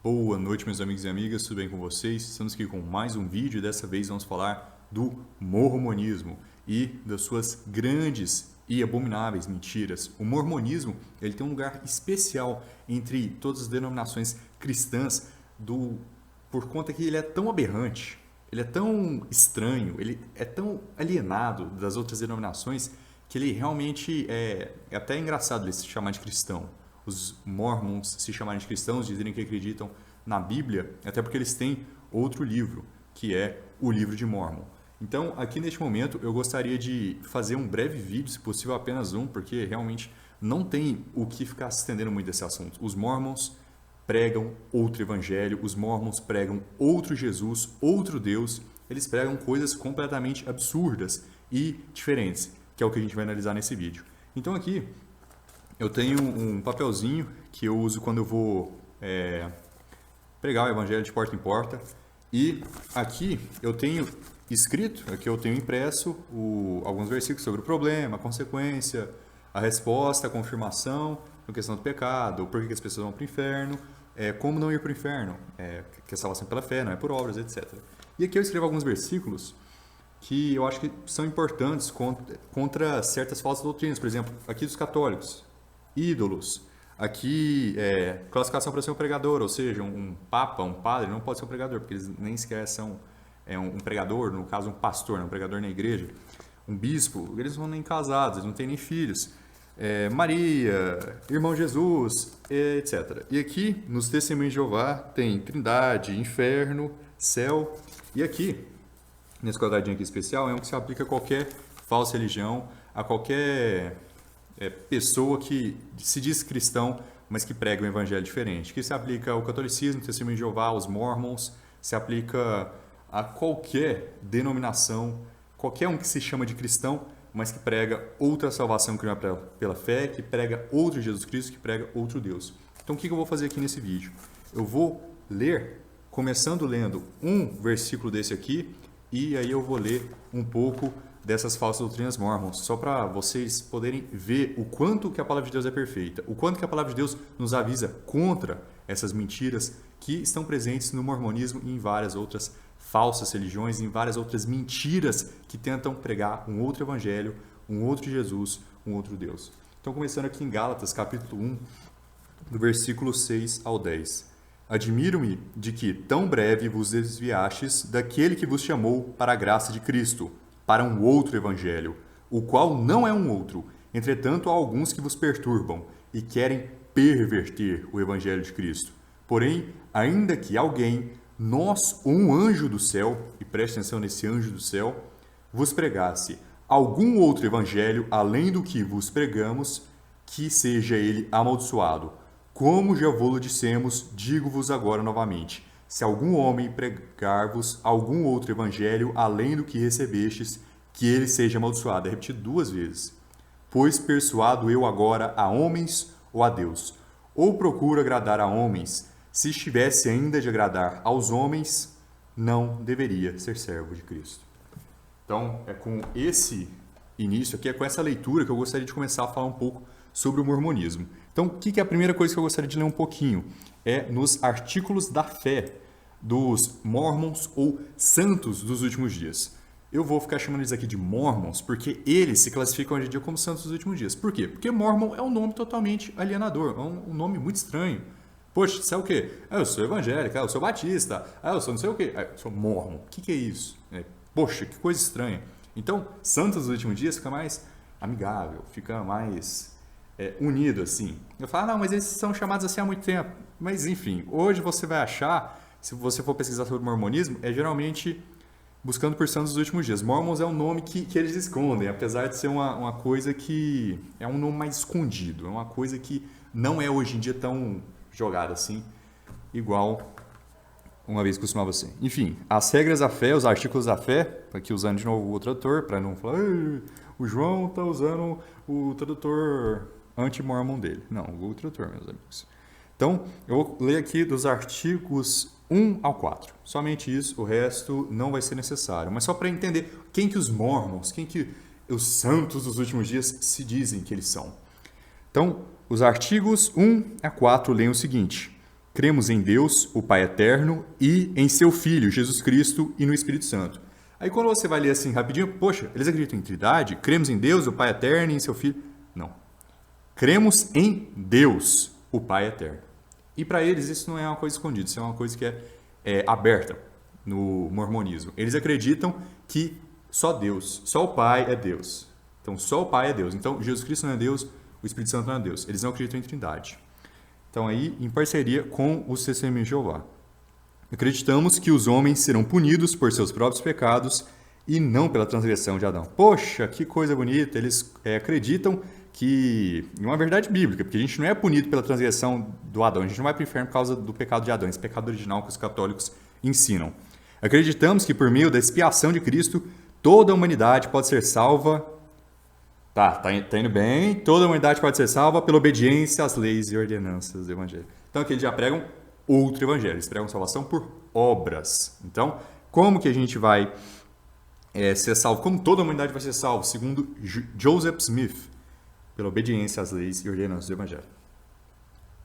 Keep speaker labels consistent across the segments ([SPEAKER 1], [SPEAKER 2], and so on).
[SPEAKER 1] Boa noite, meus amigos e amigas, tudo bem com vocês? Estamos aqui com mais um vídeo e dessa vez vamos falar do mormonismo e das suas grandes e abomináveis mentiras. O mormonismo ele tem um lugar especial entre todas as denominações cristãs por conta que ele é tão aberrante, ele é tão estranho, ele é tão alienado das outras denominações que ele realmente é até engraçado ele se chamar de cristão. Os mormons se chamarem de cristãos, dizerem que acreditam na Bíblia, até porque eles têm outro livro, que é o livro de Mórmon. Então, aqui neste momento, eu gostaria de fazer um breve vídeo, se possível apenas um, porque realmente não tem o que ficar se estendendo muito desse assunto. Os mormons pregam outro evangelho, os mormons pregam outro Jesus, outro Deus, eles pregam coisas completamente absurdas e diferentes, que é o que a gente vai analisar nesse vídeo. Então aqui eu tenho um papelzinho que eu uso quando eu vou pregar o evangelho de porta em porta. E aqui eu tenho escrito, aqui eu tenho impresso alguns versículos sobre o problema, a consequência, a resposta, a confirmação, a questão do pecado, por que as pessoas vão para o inferno, como não ir para o inferno, que a salvação pela fé, não é por obras, etc. E aqui eu escrevo alguns versículos que eu acho que são importantes contra certas falsas doutrinas. Por exemplo, aqui dos católicos, ídolos. Aqui, classificação para ser um pregador, ou seja, um papa, um padre, não pode ser um pregador, porque eles nem sequer são um pregador, no caso um pastor, um pregador na igreja. Um bispo, eles não são nem casados, eles não têm nem filhos. Maria, irmão Jesus, etc. E aqui, nos Testemunhos de Jeová, tem trindade, inferno, céu. E aqui, nesse quadradinho aqui especial, é um que se aplica a qualquer falsa religião, a qualquer pessoa que se diz cristão, mas que prega um evangelho diferente. Que se aplica ao catolicismo, Testemunho de Jeová, aos mormons, se aplica a qualquer denominação, qualquer um que se chama de cristão, mas que prega outra salvação que não é pela fé, que prega outro Jesus Cristo, que prega outro Deus. Então o que eu vou fazer aqui nesse vídeo? Eu vou ler, começando lendo um versículo desse aqui, e aí eu vou ler um pouco dessas falsas doutrinas mormons, só para vocês poderem ver o quanto que a palavra de Deus é perfeita, o quanto que a palavra de Deus nos avisa contra essas mentiras que estão presentes no mormonismo e em várias outras falsas religiões, em várias outras mentiras que tentam pregar um outro evangelho, um outro Jesus, um outro Deus. Então, começando aqui em Gálatas, capítulo 1, do versículo 6 ao 10. Admiro-me de que tão breve vos desviastes daquele que vos chamou para a graça de Cristo, para um outro evangelho, o qual não é um outro. Entretanto, há alguns que vos perturbam e querem perverter o evangelho de Cristo. Porém, ainda que alguém, nós ou um anjo do céu, e preste atenção nesse anjo do céu, vos pregasse algum outro evangelho além do que vos pregamos, que seja ele amaldiçoado. Como já vos dissemos, digo-vos agora novamente. Se algum homem pregar-vos algum outro evangelho além do que recebestes, que ele seja amaldiçoado. É repetido 2 vezes. Pois persuado eu agora a homens ou a Deus? Ou procuro agradar a homens? Se estivesse ainda de agradar aos homens, não deveria ser servo de Cristo. Então, é com esse início aqui, é com essa leitura que eu gostaria de começar a falar um pouco sobre o mormonismo. Então, o que é a primeira coisa que eu gostaria de ler um pouquinho? É nos artículos da fé dos mormons ou santos dos últimos dias. Eu vou ficar chamando eles aqui de mormons porque eles se classificam hoje em dia como santos dos últimos dias. Por quê? Porque mormon é um nome totalmente alienador, é um nome muito estranho. Poxa, você é o quê? Eu sou evangélico, eu sou batista, eu sou não sei o quê, eu sou mormon. O que é isso? Poxa, que coisa estranha. Então, santos dos últimos dias fica mais amigável, fica mais unido assim. Eu falo, não, mas eles são chamados assim há muito tempo. Mas enfim, hoje você vai achar, se você for pesquisar sobre o mormonismo, é geralmente buscando por santos dos últimos dias. Mormons é um nome que eles escondem, apesar de ser uma coisa que é um nome mais escondido, é uma coisa que não é hoje em dia tão jogada assim, igual uma vez costumava ser. Enfim, as regras da fé, os artículos da fé, aqui usando de novo o tradutor, para não falar, o João está usando o tradutor anti-mormon dele. Não, o Google Tradutor, meus amigos. Então, eu vou ler aqui dos artigos 1 ao 4. Somente isso, o resto não vai ser necessário. Mas só para entender quem que os mormons, quem que os santos dos últimos dias se dizem que eles são. Então, os artigos 1 a 4 leem o seguinte. cremos em Deus, o Pai Eterno, e em seu Filho, Jesus Cristo, e no Espírito Santo. Aí quando você vai ler assim rapidinho, poxa, eles acreditam em Trindade? Cremos em Deus, o Pai Eterno, e em seu Filho? Não. Cremos em Deus, o Pai Eterno. E para eles isso não é uma coisa escondida, isso é uma coisa que é aberta no mormonismo. Eles acreditam que só Deus, só o Pai é Deus. Então só o Pai é Deus. Então Jesus Cristo não é Deus, o Espírito Santo não é Deus. Eles não acreditam em Trindade. Então aí em parceria com os Testemunhos de Jeová. Acreditamos que os homens serão punidos por seus próprios pecados e não pela transgressão de Adão. Poxa, que coisa bonita! Eles acreditam que, em uma verdade bíblica, porque a gente não é punido pela transgressão do Adão, a gente não vai para o inferno por causa do pecado de Adão, esse pecado original que os católicos ensinam. Acreditamos que por meio da expiação de Cristo, toda a humanidade pode ser salva. Tá indo bem. Toda a humanidade pode ser salva pela obediência às leis e ordenanças do Evangelho. Então aqui eles já pregam outro Evangelho, eles pregam salvação por obras. Então, como que a gente vai ser salvo? Como toda a humanidade vai ser salva? Segundo Joseph Smith, pela obediência às leis e ordenanças do Evangelho.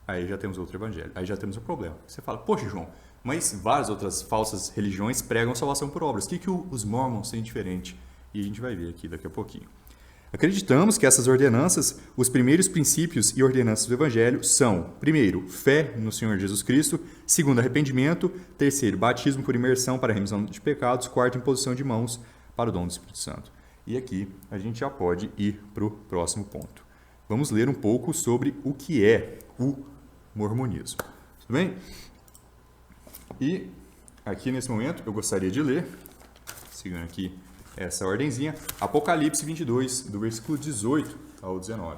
[SPEAKER 1] Aí já temos outro Evangelho. Aí já temos um problema. Você fala, poxa, João, mas várias outras falsas religiões pregam salvação por obras. O que os mormons têm diferente? E a gente vai ver aqui daqui a pouquinho. Acreditamos que essas ordenanças, os primeiros princípios e ordenanças do Evangelho são, primeiro, fé no Senhor Jesus Cristo, segundo, arrependimento, terceiro, batismo por imersão para a remissão de pecados, quarto, imposição de mãos para o dom do Espírito Santo. E aqui a gente já pode ir para o próximo ponto. Vamos ler um pouco sobre o que é o mormonismo. Tudo bem? E aqui nesse momento eu gostaria de ler, seguindo aqui essa ordenzinha, Apocalipse 22, do versículo 18 ao 19.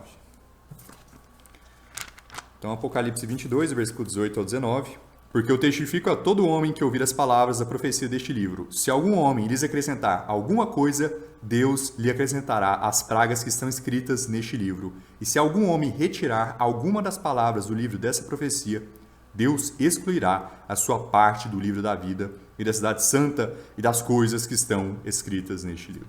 [SPEAKER 1] Então, Apocalipse 22, do versículo 18 ao 19. Porque eu testifico a todo homem que ouvir as palavras da profecia deste livro. Se algum homem lhes acrescentar alguma coisa, Deus lhe acrescentará as pragas que estão escritas neste livro. E se algum homem retirar alguma das palavras do livro dessa profecia, Deus excluirá a sua parte do livro da vida e da cidade santa e das coisas que estão escritas neste livro.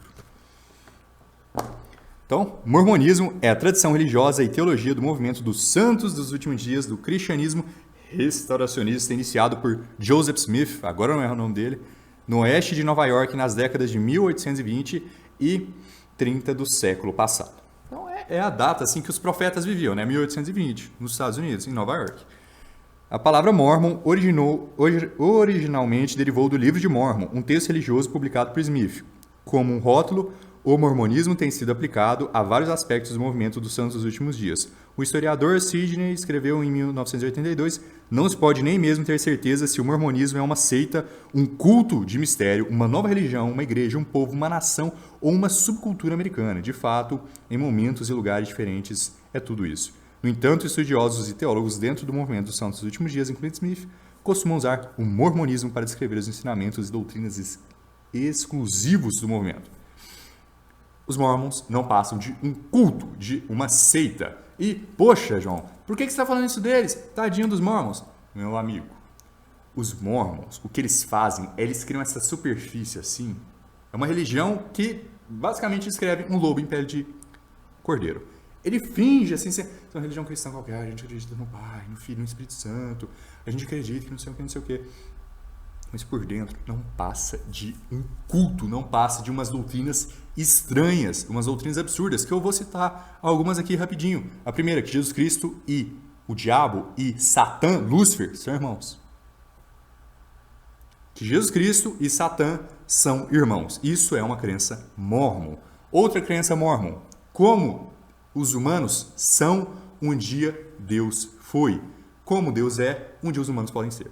[SPEAKER 1] Então, mormonismo é a tradição religiosa e teologia do movimento dos santos dos últimos dias do cristianismo restauracionista iniciado por Joseph Smith, agora não é o nome dele, no oeste de Nova York nas décadas de 1820 e 30 do século passado. Então, é a data assim, que os profetas viviam, né? 1820, nos Estados Unidos, em Nova York. A palavra Mormon originalmente derivou do livro de Mormon, um texto religioso publicado por Smith. Como um rótulo, o mormonismo tem sido aplicado a vários aspectos do movimento dos santos dos últimos dias. O historiador Sidney escreveu em 1982, não se pode nem mesmo ter certeza se o mormonismo é uma seita, um culto de mistério, uma nova religião, uma igreja, um povo, uma nação ou uma subcultura americana. De fato, em momentos e lugares diferentes, é tudo isso. No entanto, estudiosos e teólogos dentro do movimento dos santos dos últimos dias, incluindo Smith, costumam usar o mormonismo para descrever os ensinamentos e doutrinas exclusivos do movimento. Os mormons não passam de um culto, de uma seita. E, poxa, João, por que você está falando isso deles? Tadinho dos mormons. Meu amigo, os mormons, o que eles fazem é eles criam essa superfície assim. É uma religião que basicamente escreve um lobo em pele de cordeiro. Ele finge assim, ser uma religião cristã qualquer, a gente acredita no Pai, no Filho, no Espírito Santo, a gente acredita que não sei o que, não sei o que. Mas por dentro não passa de um culto, não passa de umas doutrinas estranhas, umas doutrinas absurdas, que eu vou citar algumas aqui rapidinho. A primeira, que Jesus Cristo e o diabo e Satã, Lúcifer, são irmãos. Que Jesus Cristo e Satã são irmãos. Isso é uma crença mormon. Outra crença mormon, como os humanos são, um dia Deus foi. Como Deus é, um dia os humanos podem ser.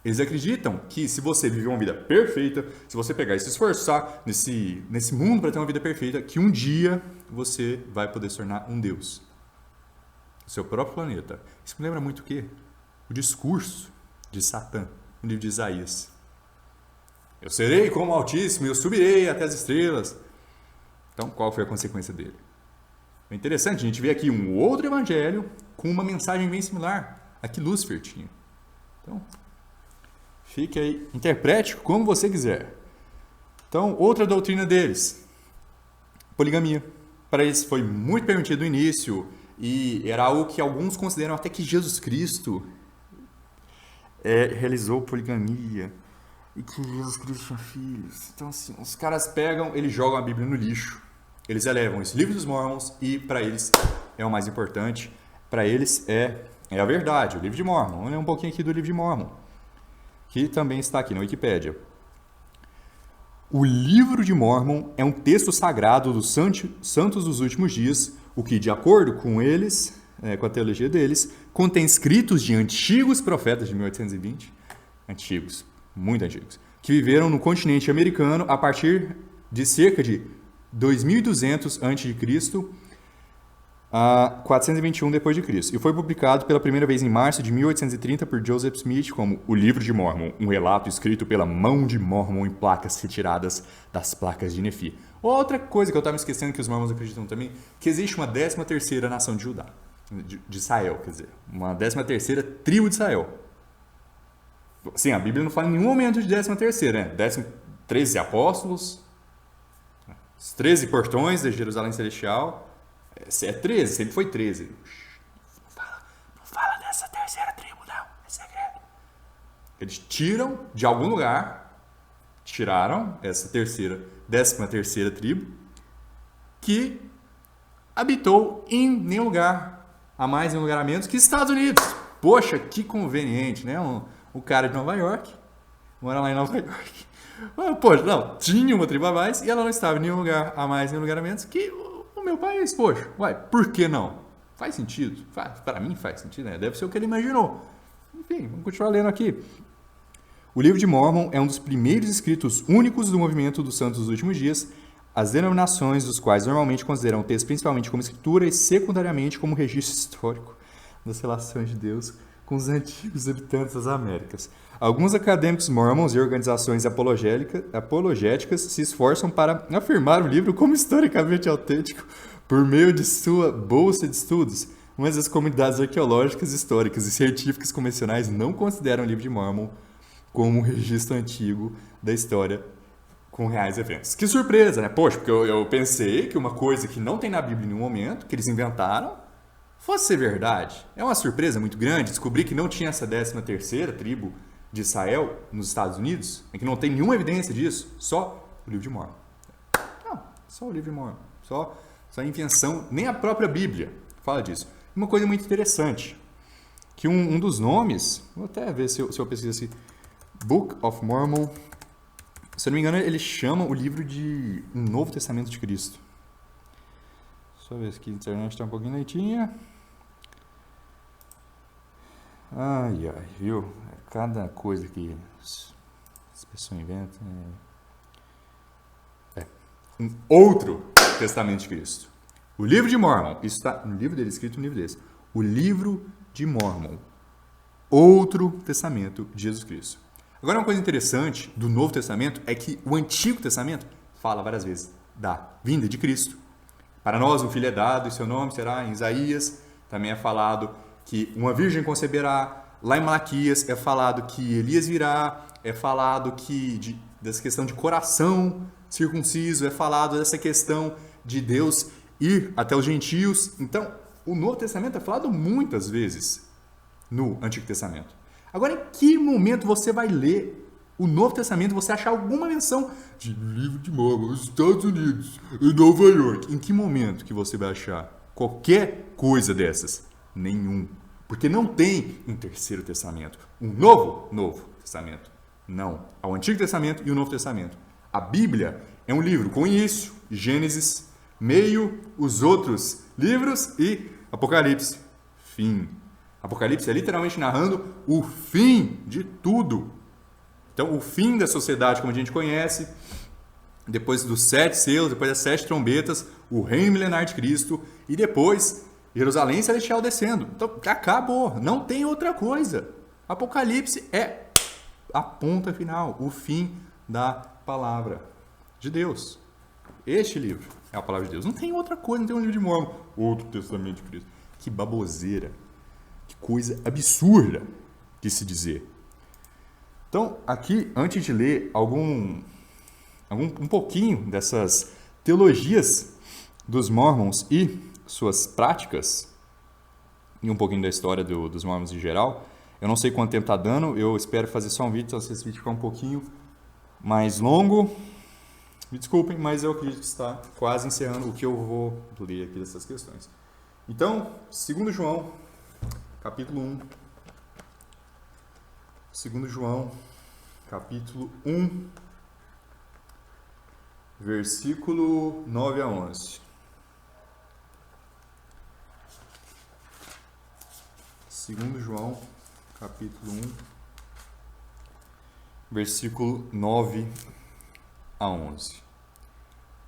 [SPEAKER 1] Eles acreditam que se você viver uma vida perfeita, se você pegar e se esforçar nesse mundo para ter uma vida perfeita, que um dia você vai poder se tornar um Deus. O seu próprio planeta. Isso me lembra muito o quê? O discurso de Satã, no livro de Isaías. Eu serei como o Altíssimo, eu subirei até as estrelas. Então, qual foi a consequência dele? É interessante, a gente vê aqui um outro evangelho com uma mensagem bem similar a que Lúcifer tinha. Então, fique aí, interprete como você quiser. Então, outra doutrina deles, poligamia. Para eles foi muito permitido no início e era algo que alguns consideram até que Jesus Cristo realizou poligamia e que Jesus Cristo tinha filhos. Então, assim, os caras pegam, eles jogam a Bíblia no lixo, eles elevam esse livro dos Mormons e, para eles, é o mais importante. Para eles, é a verdade, o livro de Mormon. Vamos ler um pouquinho aqui do livro de Mormon, que também está aqui na Wikipédia. O livro de Mormon é um texto sagrado dos santos dos últimos dias, o que, de acordo com eles, com a teologia deles, contém escritos de antigos profetas de 1820, antigos, muito antigos, que viveram no continente americano a partir de cerca de 2200 a.C. a 421 d.C. e foi publicado pela primeira vez em março de 1830 por Joseph Smith como O Livro de Mormon, um relato escrito pela mão de Mormon em placas retiradas das placas de Nefi. Outra coisa que eu estava me esquecendo que os Mormons acreditam também, que existe uma 13ª nação de Judá, de Israel, quer dizer, uma 13ª tribo de Israel. Sim, a Bíblia não fala em nenhum momento de 13ª, né? 13 apóstolos, os 13 portões da Jerusalém Celestial. É 13, sempre foi 13. Não fala dessa terceira tribo, não. É segredo. Eles tiram de algum lugar, tiraram essa 13ª tribo, que habitou em nenhum lugar, a mais em um lugar a menos que Estados Unidos. Poxa, que conveniente, né? Um cara de Nova York, mora lá em Nova York. Poxa, não, tinha uma tribo a mais e ela não estava em nenhum lugar a mais, em nenhum lugar a menos que o meu país. Poxa, por que não? Faz sentido? Para mim faz sentido, né? Deve ser o que ele imaginou. Enfim, vamos continuar lendo aqui. O livro de Mormon é um dos primeiros escritos únicos do movimento dos santos dos últimos dias, as denominações dos quais normalmente consideram o texto principalmente como escritura e secundariamente como registro histórico das relações de Deus com os antigos habitantes das Américas. Alguns acadêmicos mormons e organizações apologéticas se esforçam para afirmar o livro como historicamente autêntico por meio de sua bolsa de estudos, mas as comunidades arqueológicas, históricas e científicas convencionais não consideram o livro de Mormon como um registro antigo da história com reais eventos. Que surpresa, né? Poxa, porque eu pensei que uma coisa que não tem na Bíblia em nenhum momento, que eles inventaram, fosse ser verdade. É uma surpresa muito grande descobrir que não tinha essa 13ª tribo de Israel nos Estados Unidos, e que não tem nenhuma evidência disso, só o livro de Mormon. Não, só o livro de Mormon. Só a invenção, nem a própria Bíblia fala disso. Uma coisa muito interessante, que um dos nomes, vou até ver se eu pesquiso assim, Book of Mormon, se eu não me engano, ele chama o livro de Novo Testamento de Cristo. Deixa eu ver aqui, a internet está um pouquinho leitinha. Ai, viu? Cada coisa que as pessoas inventam. Um outro Testamento de Cristo. O livro de Mormon. Isso está no livro dele, escrito no livro desse. O livro de Mormon. Outro Testamento de Jesus Cristo. Agora, uma coisa interessante do Novo Testamento é que o Antigo Testamento fala várias vezes da vinda de Cristo. Para nós, um filho é dado e seu nome será em Isaías. Também é falado que uma virgem conceberá. Lá em Malaquias é falado que Elias virá. É falado que dessa questão de coração circunciso. É falado dessa questão de Deus ir até os gentios. Então, o Novo Testamento é falado muitas vezes no Antigo Testamento. Agora, em que momento você vai ler o Novo Testamento e você achar alguma menção de livro de Mormon nos Estados Unidos, em Nova York? Em que momento que você vai achar qualquer coisa dessas? Nenhum. Porque não tem um terceiro testamento. Um novo testamento. Não. Há o Antigo Testamento e o Novo Testamento. A Bíblia é um livro com início, Gênesis, meio, os outros livros e Apocalipse. Fim. Apocalipse é literalmente narrando o fim de tudo. Então, o fim da sociedade como a gente conhece, depois dos 7 selos, depois das 7 trombetas, o reino milenar de Cristo e depois Jerusalém Celestial descendo. Então, acabou. Não tem outra coisa. Apocalipse é a ponta final, o fim da palavra de Deus. Este livro é a palavra de Deus. Não tem outra coisa, não tem um livro de Mormon, outro Testamento de Cristo. Que baboseira. Que coisa absurda de se dizer. Então, aqui, antes de ler um pouquinho dessas teologias dos Mormons e suas práticas, e um pouquinho da história dos Mormons em geral, Eu não sei quanto tempo está dando, eu espero fazer só um vídeo, então se esse vídeo ficar um pouquinho mais longo, me desculpem, mas eu acredito que está quase encerrando o que eu vou ler aqui dessas questões. Então, 2 João, capítulo 1. 2 João, capítulo 1, versículo 9 a 11. 2 João, capítulo 1, versículo 9 a 11.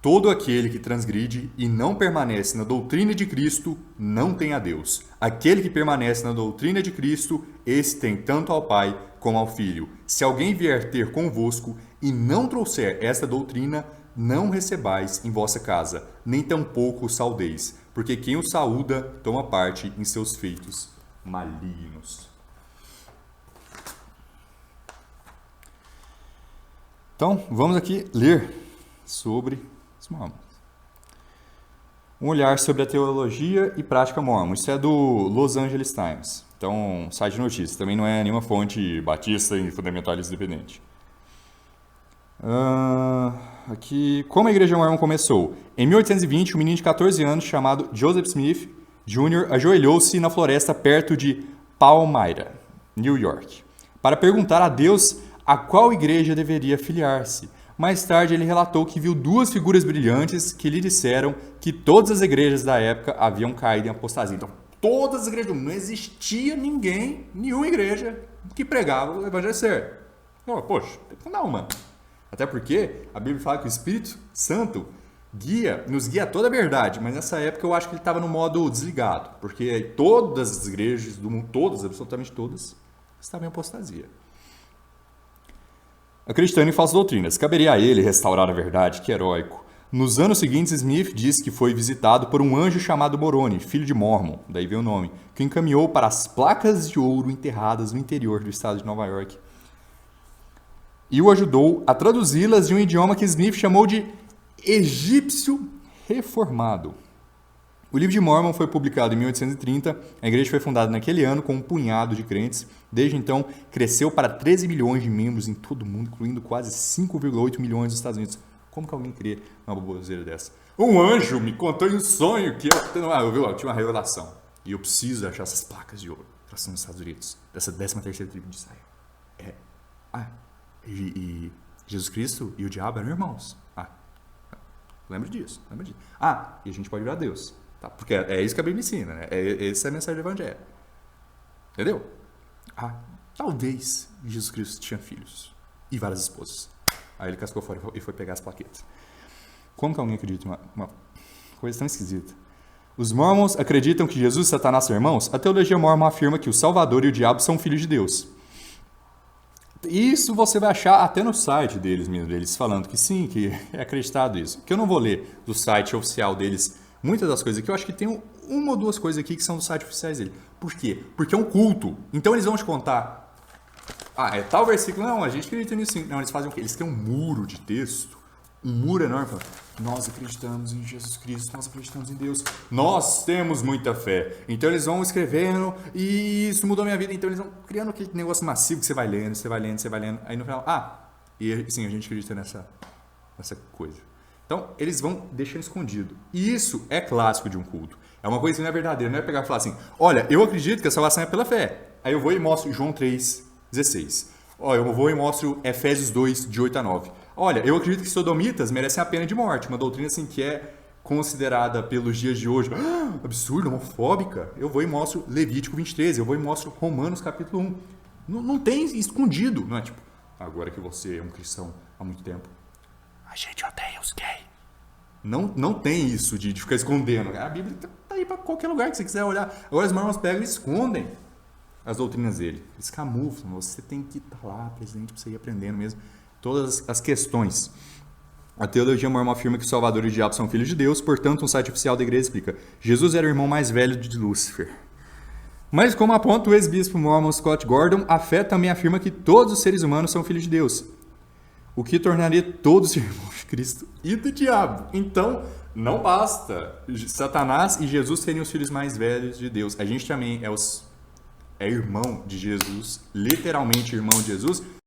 [SPEAKER 1] Todo aquele que transgride e não permanece na doutrina de Cristo não tem a Deus. Aquele que permanece na doutrina de Cristo, esse tem tanto ao Pai como ao Filho. Se alguém vier ter convosco e não trouxer esta doutrina, não recebais em vossa casa, nem tampouco o saudeis, porque quem o saúda toma parte em seus feitos malignos. Então, vamos aqui ler sobre os mormons. Um olhar sobre a teologia e prática mormon. Isso é do Los Angeles Times. Então, site de notícias. Também não é nenhuma fonte batista e fundamentalista independente. Aqui, como a igreja mormon começou? Em 1820, um menino de 14 anos chamado Joseph Smith Jr. ajoelhou-se na floresta perto de Palmyra, New York, para perguntar a Deus a qual igreja deveria filiar-se. Mais tarde, ele relatou que viu 2 figuras brilhantes que lhe disseram que todas as igrejas da época haviam caído em apostasia. Então, todas as igrejas do mundo, não existia nenhuma igreja que pregava o evangelho certo. Poxa, não, mano. Até porque a Bíblia fala que o Espírito Santo nos guia a toda a verdade, mas nessa época eu acho que ele estava no modo desligado, porque todas as igrejas do mundo, absolutamente todas, estavam em apostasia. Acreditando em falsas doutrinas, caberia a ele restaurar a verdade, que heróico. Nos anos seguintes, Smith diz que foi visitado por um anjo chamado Moroni, filho de Mormon, daí veio o nome, que o encaminhou para as placas de ouro enterradas no interior do estado de Nova York e o ajudou a traduzi-las de um idioma que Smith chamou de egípcio reformado. O livro de Mormon foi publicado em 1830, a igreja foi fundada naquele ano com um punhado de crentes. Desde então, cresceu para 13 milhões de membros em todo o mundo, incluindo quase 5,8 milhões nos Estados Unidos. Como que alguém crê numa baboseira dessa? Um anjo me contou em um sonho que eu tinha uma revelação. E eu preciso achar essas placas de ouro. Elas são nos Estados Unidos, dessa 13ª tribo de Israel. E Jesus Cristo e o diabo eram irmãos. Lembra disso. E a gente pode virar Deus. Tá? Porque é isso que a Bíblia ensina, né? Essa é a mensagem do Evangelho. Entendeu? Talvez Jesus Cristo tinha filhos e várias esposas. Aí ele cascou fora e foi pegar as plaquetas. Como que alguém acredita em uma coisa tão esquisita? Os mormons acreditam que Jesus e Satanás são irmãos? A teologia mormon afirma que o Salvador e o diabo são filhos de Deus. Isso você vai achar até no site deles mesmo, eles falando que sim, que é acreditado isso. Que eu não vou ler do site oficial deles muitas das coisas aqui, eu acho que tem uma ou 2 coisas aqui que são dos sites oficiais dele. Por quê? Porque é um culto. Então eles vão te contar, é tal versículo, não, a gente acredita nisso sim. Não, eles fazem o quê? Eles criam um muro de texto, um muro enorme, falando, nós acreditamos em Jesus Cristo, nós acreditamos em Deus, nós temos muita fé. Então eles vão escrevendo e isso mudou a minha vida. Então eles vão criando aquele negócio massivo que você vai lendo. Aí no final, e sim, a gente acredita nessa coisa. Então eles vão deixando escondido. E isso é clássico de um culto. É uma coisa que não é verdadeira. Não é pegar e falar assim, olha, eu acredito que a salvação é pela fé. Aí eu vou e mostro João 3,16. Eu vou e mostro Efésios 2, de 8 a 9. Olha, eu acredito que sodomitas merecem a pena de morte. Uma doutrina assim que é considerada pelos dias de hoje absurda, homofóbica. Eu vou e mostro Levítico 23. Eu vou e mostro Romanos capítulo 1. Não tem escondido. Não é tipo, agora que você é um cristão há muito tempo, a gente odeia os gays. Não tem isso de ficar escondendo. A Bíblia tá aí para qualquer lugar que você quiser olhar. Agora os mormons pegam e escondem as doutrinas dele. Eles camuflam. Você tem que estar lá presente para você ir aprendendo mesmo todas as questões. A teologia mormon afirma que o Salvador e o diabo são filhos de Deus, portanto, um site oficial da igreja explica: Jesus era o irmão mais velho de Lúcifer. Mas, como aponta o ex-bispo mormon Scott Gordon, a fé também afirma que todos os seres humanos são filhos de Deus, o que tornaria todos irmãos de Cristo e do diabo. Então, não basta Satanás e Jesus serem os filhos mais velhos de Deus. A gente também é os é irmão de Jesus, literalmente irmão de Jesus,